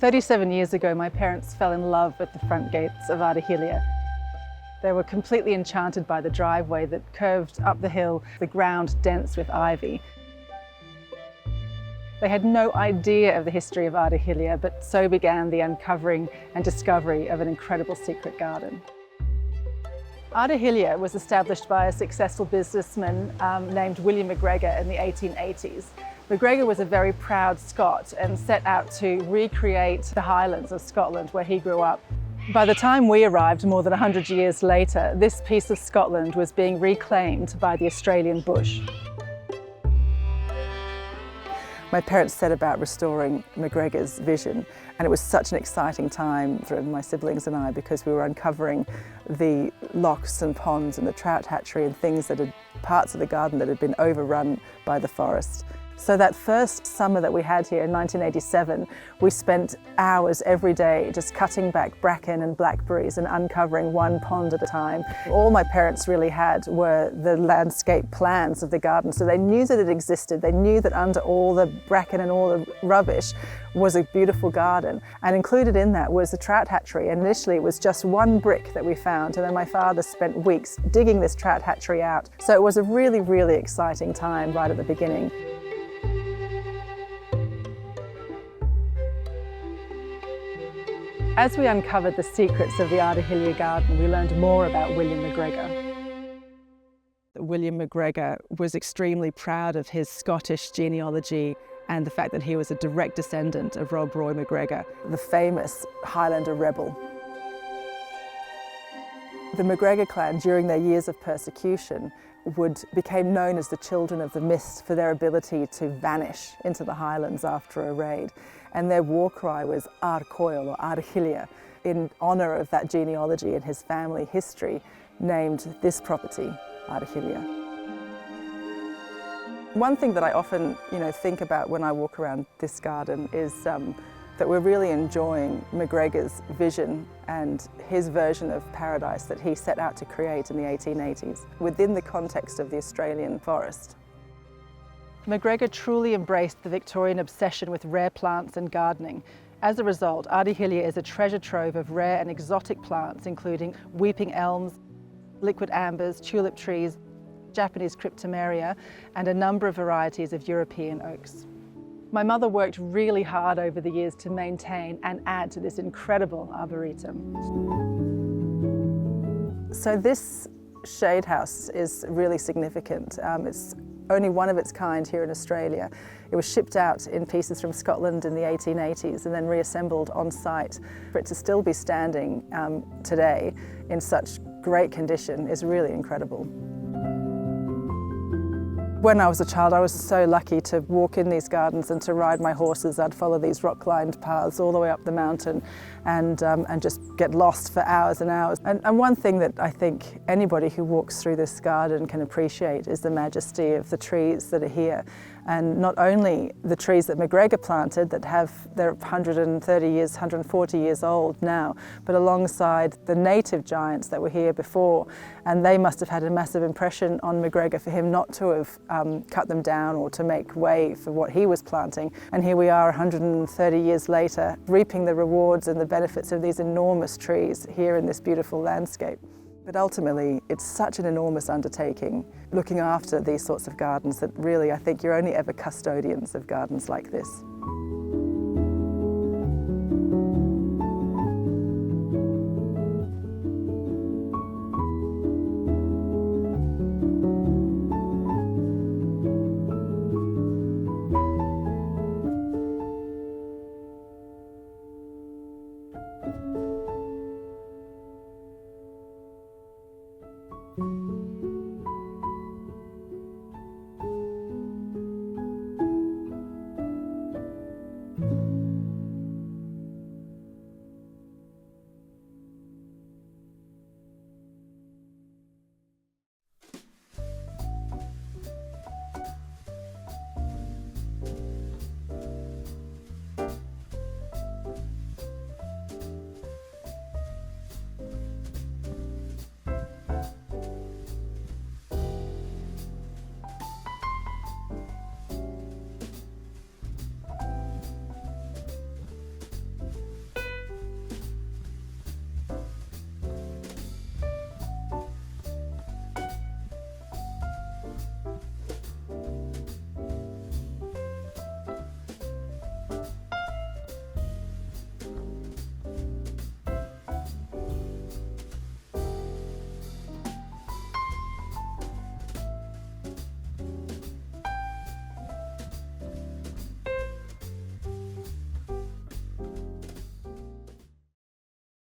37 years ago, my parents fell in love with the front gates of Arahilia. They were completely enchanted by the driveway that curved up the hill, the ground dense with ivy. They had no idea of the history of Arahilia, but so began the uncovering and discovery of an incredible secret garden. Arahilia was established by a successful businessman named William McGregor in the 1880s. McGregor was a very proud Scot and set out to recreate the Highlands of Scotland where he grew up. By the time we arrived, more than 100 years later, this piece of Scotland was being reclaimed by the Australian bush. My parents set about restoring McGregor's vision, and it was such an exciting time for my siblings and I because we were uncovering the lochs and ponds and the trout hatchery and things that had, parts of the garden that had been overrun by the forest. So that first summer that we had here in 1987, we spent hours every day just cutting back bracken and blackberries and uncovering one pond at a time. All my parents really had were the landscape plans of the garden, so they knew that it existed. They knew that under all the bracken and all the rubbish was a beautiful garden, and included in that was the trout hatchery. And initially it was just one brick that we found, and then my father spent weeks digging this trout hatchery out. So it was a really, really exciting time right at the beginning. As we uncovered the secrets of the Arahilia garden, we learned more about William McGregor. William McGregor was extremely proud of his Scottish genealogy and the fact that he was a direct descendant of Rob Roy McGregor, the famous Highlander rebel. The McGregor clan, during their years of persecution, became known as the Children of the Mist for their ability to vanish into the Highlands after a raid. And their war cry was Ard Choille, or Arahilia, in honour of that genealogy and his family history, named this property Arahilia. One thing that I often think about when I walk around this garden is that we're really enjoying McGregor's vision and his version of paradise that he set out to create in the 1880s within the context of the Australian forest. McGregor truly embraced the Victorian obsession with rare plants and gardening. As a result, Arahilia is a treasure trove of rare and exotic plants, including weeping elms, liquid ambers, tulip trees, Japanese cryptomeria, and a number of varieties of European oaks. My mother worked really hard over the years to maintain and add to this incredible arboretum. So this shade house is really significant. It's only one of its kind here in Australia. It was shipped out in pieces from Scotland in the 1880s and then reassembled on site. For it to still be standing today in such great condition is really incredible. When I was a child, I was so lucky to walk in these gardens and to ride my horses. I'd follow these rock-lined paths all the way up the mountain and just get lost for hours and hours. And one thing that I think anybody who walks through this garden can appreciate is the majesty of the trees that are here. And not only the trees that McGregor planted they're 130 years, 140 years old now, but alongside the native giants that were here before. And they must have had a massive impression on McGregor for him not to have cut them down or to make way for what he was planting. And here we are 130 years later, reaping the rewards and the benefits of these enormous trees here in this beautiful landscape. But ultimately, it's such an enormous undertaking, looking after these sorts of gardens, that really I think you're only ever custodians of gardens like this.